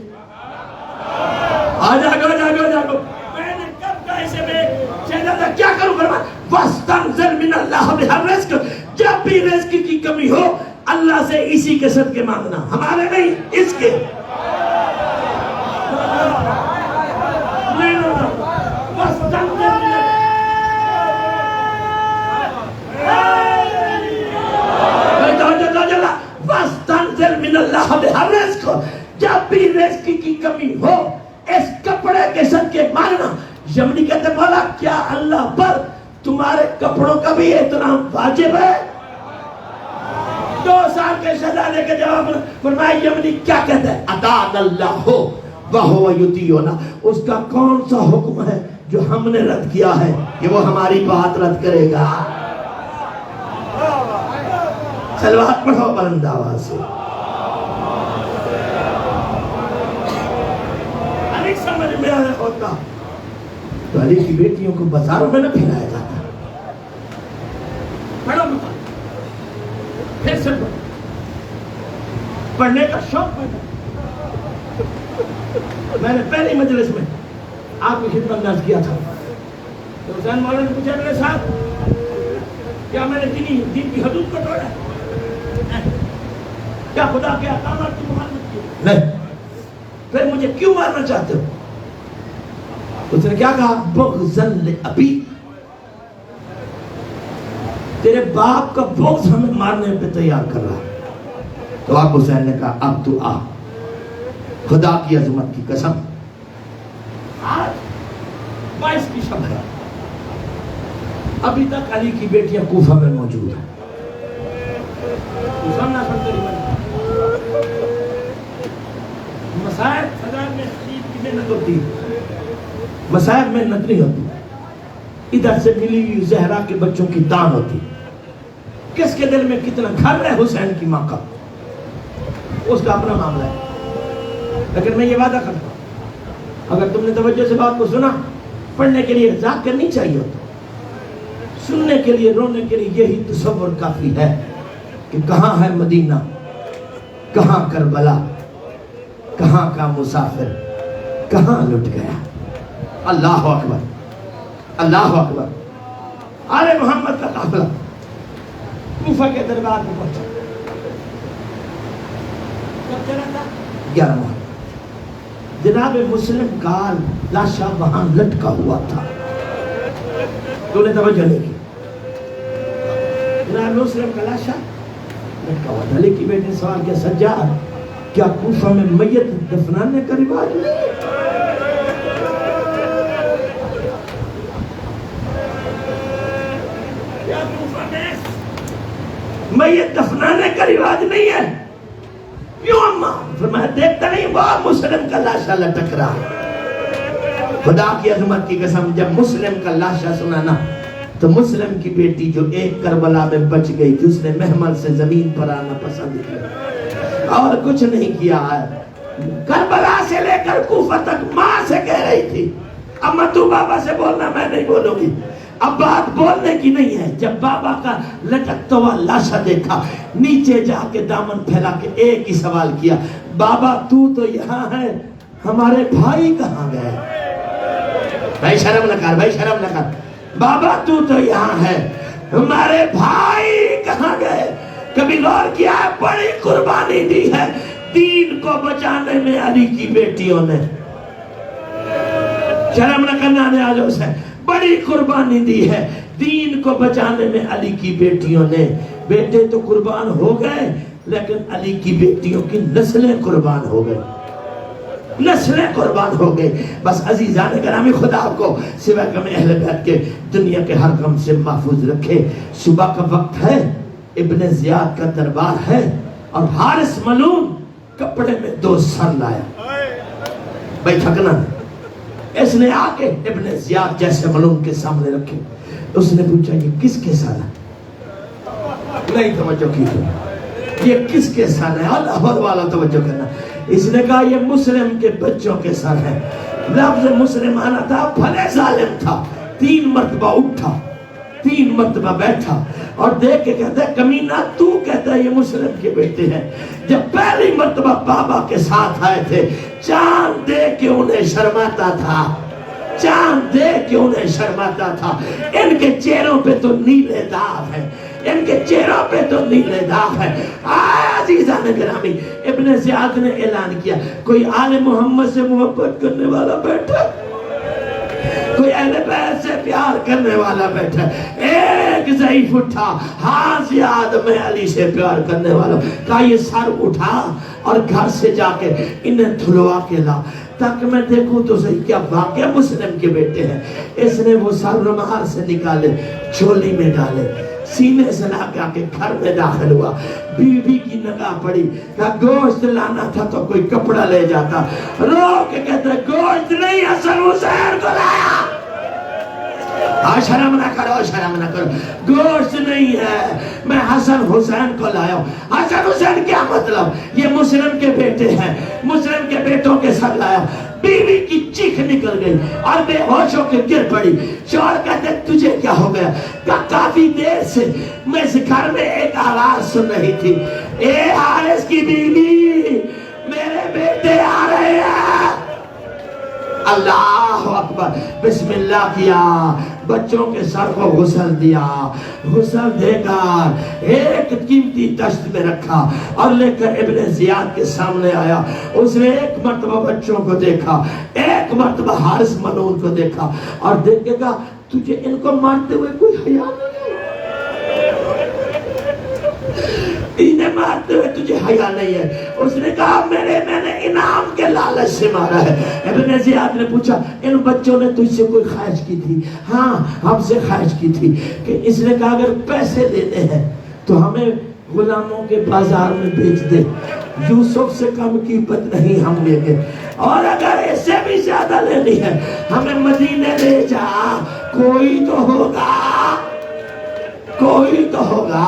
جاگو میں نے کب کہا اسے بیچ. شہزادہ کیا کروں فرمایا واستنزل من اللہ بہر رزق، جب بھی رزق کی کمی ہو اللہ سے اسی کے صدقے مانگنا، ہمارے نہیں اس کے. واستنزل من اللہ بہر رزق، جب بھی رزق کی کمی ہو اس کپڑے کے صدقے مانگنا. یمنی کہتے مولا کیا اللہ پر تمہارے کپڑوں کا بھی احترام واجب ہے؟ 2 سال کے شہزادے کے جواب میں فرمایا یمنی کیا کہتا ہے؟ اطاعنا اللہ وہو یطیعنا، اس کا کون سا حکم ہے جو ہم نے رد کیا ہے کہ وہ ہماری بات رد کرے گا. صلوات پڑھو بلند آواز سے. علی سمجھ میں آیا ہوتا تو علی کی بیٹیوں کو بازاروں میں نہ پھیلایا جاتا. پڑھو مطلب پھر سے پڑھنے کا شوق پیدا. میں نے پہلی مجلس میں آپ کی خدمت میں عرض کیا تھا تو حسین مولانا نے پوچھا میرے ساتھ کیا میں نے دین کی حدود کو توڑا؟ کیا خدا کے احکامات کی مخالفت کی؟ نہیں. پھر مجھے کیوں مارنا چاہتے ہو؟ اس نے کیا کہا بغضاً لأبی، تیرے باپ کا بغض ہمیں مارنے پہ تیار کر رہا. تو آپ حسین نے کہا اب تو آ، خدا کی عظمت کی قسم آج 22 کی شب ہے، ابھی تک علی کی بیٹیاں کوفہ میں موجود ہیں. مسائب سزار میں خلیب کی محنت ہوتی، مسائب محنت نہیں ہوتی. ادھر سے ملی ہوئی زہرا کے بچوں کی دان ہوتی. کس کے دل میں کتنا گھر ہے حسین کی ماں کا اس کا اپنا معاملہ ہے. لیکن میں یہ وعدہ کرتا ہوں اگر تم نے توجہ سے بات کو سنا، پڑھنے کے لیے ذات کرنی چاہیے ہوتا، سننے کے لیے رونے کے لیے یہی تصور کافی ہے کہ کہاں ہے مدینہ، کہاں کربلا، کہاں کا مسافر کہاں لٹ گیا. اللہ اکبر اللہ اکبر. آل محمد کا قافلہ کوفہ کے دربار میں پہنچا. کب چلا تھا؟ 11 محرم. جناب مسلم کا لاشا وہاں لٹکا ہوا تھا. تو نے توجہ نہیں کی. جناب مسلم کا لاشا لٹکا ہوا تھا. علی کی بیٹی نے سوال کیا سجاد کیا کوفہ میں میت دفنانے کا رواج نہیں؟ کیا کوفہ میں میت دفنانے کا رواج نہیں ہے؟ کیوں اماں؟ فرمایا دیکھتا نہیں وہ مسلم کا لاشا لٹک رہا. خدا کی عظمت کی قسم جب مسلم کا لاشا سنا نا تو مسلم کی بیٹی جو ایک کربلا میں بچ گئی تھی اس نے محمل سے زمین پر آنا پسند کیا اور کچھ نہیں کیا ہے. کربلا سے لے کر کوفہ تک ماں سے کہہ رہی تھی اما تو بابا سے بولنا، میں نہیں بولوں گی. اب بات بولنے کی نہیں ہے. جب بابا کا لٹکتا ہوا لاشا دیکھا نیچے جا کے دامن پھیلا کے ایک ہی سوال کیا بابا تو یہاں ہے، ہمارے بھائی کہاں گئے؟ بھائی شرم نہ کر، بھائی شرم نہ کر. بابا تو یہاں ہے، ہمارے بھائی کہاں گئے؟ کبھی غور کیا ہے بڑی قربانی دی ہے دین کو بچانے میں علی کی بیٹیوں نے. شرم نہ کرنا نے آج اسے بڑی قربانی دی ہے دین کو بچانے میں علی کی بیٹیوں نے. بیٹے تو قربان ہو گئے لیکن علی کی بیٹیوں کی نسلیں قربان ہو گئے، نسلیں قربان ہو گئے. بس عزیزان گرامی خدا آپ کو سوائے غم اہل بیت کے دنیا کے ہر غم سے محفوظ رکھے. صبح کا وقت ہے، ابن زیاد کا دربار ہے اور حارث ملون کپڑے میں 2 سر لایا. بھائی تھکنا اس نے آ کے ابن زیاد جیسے ملون کے سامنے رکھے. اس نے پوچھا یہ کس کے سر ہے؟ نہیں توجہ کی تو یہ کس کے سر ہے؟ اللہ والا توجہ کرنا. اس نے کہا یہ مسلم کے بچوں کے سر ہے. لفظ مسلم آنا تھا بھلے ظالم تھا. 3 مرتبہ اٹھا 3 مرتبہ بیٹھا اور دیکھ کے کہتا ہے کمینہ تو کہتا ہے یہ مسلم کے بیٹے ہیں. جب پہلی مرتبہ بابا کے ساتھ آئے تھے چاند دیکھ کے انہیں شرماتا تھا. چاند دیکھ کے انہیں شرماتا تھا. ان کے چہروں پہ تو نیلے داغ ہیں. ان کے چہروں پہ تو نیلے داغ ہے. عزیزان گرامی ابن زیاد نے اعلان کیا کوئی آل محمد سے محبت کرنے والا بیٹھا, کوئی اہل بیت سے پیار کرنے والا بیٹھا. ایک ضعیف اٹھا ہاں زیاد میں علی سے پیار کرنے والا. کہا یہ سر اٹھا اور گھر سے جا کے انہیں دھلوا کے لا تاکہ میں دیکھوں تو صحیح کیا واقعہ مسلم کے بیٹے ہیں. اس نے وہ سر رمحال سے نکالے جھولی میں ڈالے سینے سے لا کے آکے گھر میں داخل ہوا. بیوی کی نگاہ پڑی کہا گوشت لانا تھا تو کوئی کپڑا لے جاتا. رو کے کہتا ہے گوشت نہیں حسن حسین کو لایا. شرم نہ کرو شرم نہ کرو. گوشت نہیں ہے میں حسن حسین کو لایا ہوں. حسن حسین کیا مطلب؟ یہ مسلم کے بیٹے ہیں. مسلم کے بیٹوں کے سر لایا. بیوی کی چیخ نکل گئی اور بے ہوش ہو کے گر پڑی. شوہر کہتے تجھے کیا ہو گیا؟ کہ کافی دیر سے میں اس گھر میں ایک آواز سن رہی تھی اے حارث کی بیوی میرے بیٹے آ رہے ہیں. اللہ اکبر. بسم اللہ کیا بچوں کے سر کو غسل دیا. غسل دے کر ایک قیمتی تشت میں رکھا اور لے کر ابن زیاد کے سامنے آیا. اس نے ایک مرتبہ بچوں کو دیکھا, ایک مرتبہ حارث ملعون کو دیکھا اور دیکھ کے کہا تجھے ان کو مارتے ہوئے کوئی حیا نہیں ہے؟ انہیں مارتے ہوئے تجھے حیا نہیں ہے؟ اس نے کہا میں نے انعام کے لالچ سے مارا ہے. ابن زیاد نے پوچھا ان بچوں نے تجھ سے کوئی خواہش کی تھی؟ ہاں ہم سے خواہش کی تھی. کہ اس نے کہا اگر پیسے دینے ہیں تو ہمیں غلاموں کے بازار میں بیچ دے, یوسف سے کم قیمت نہیں ہم لیں گے, اور اگر اس سے بھی زیادہ لینی ہے ہمیں مدینے لے جا, کوئی تو ہوگا, کوئی تو ہوگا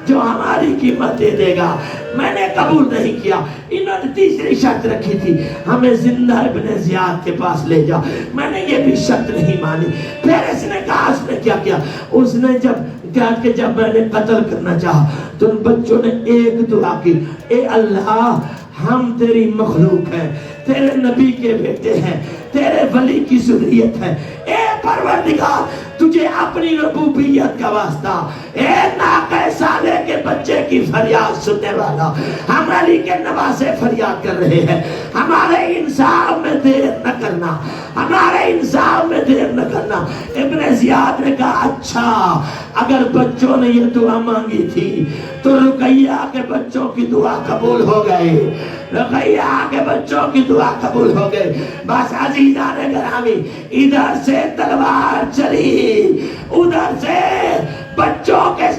جو ہماری قیمت دے دے گا. میں نے قبول نہیں کیا. انہوں نے تیسری شرط رکھی تھی ہمیں زندہ ابن زیاد کے پاس لے جا. میں نے یہ بھی شرط نہیں مانی. پھر اس نے کہا اس نے کیا کیا؟ اس نے جب میں نے قتل کرنا چاہا تو ان بچوں نے ایک دعا کی اے اللہ ہم تیری مخلوق ہیں, تیرے نبی کے بیٹے ہیں, تیرے ولی کی ذریت ہے. اے پروردگار تجھے اپنی ربوبیت کا واسطہ اے ناقہ صالح کے بچے کی فریاد سننے والا, ہم علی کے نواسے فریاد کر رہے ہیں, ہمارے انصاف میں دیر نہ کرنا, ہمارے انصاف میں دیر نہ کرنا. ابن زیاد نے کہا اچھا اگر بچوں نے یہ دعا مانگی تھی تو رقیہ کے بچوں کی دعا قبول ہو گئی, رقیہ کے بچوں کی دعا قبول ہو گئی. بس عزیزان گرامی ادھر سے تلوار چلی, ادھر سے بچوں کے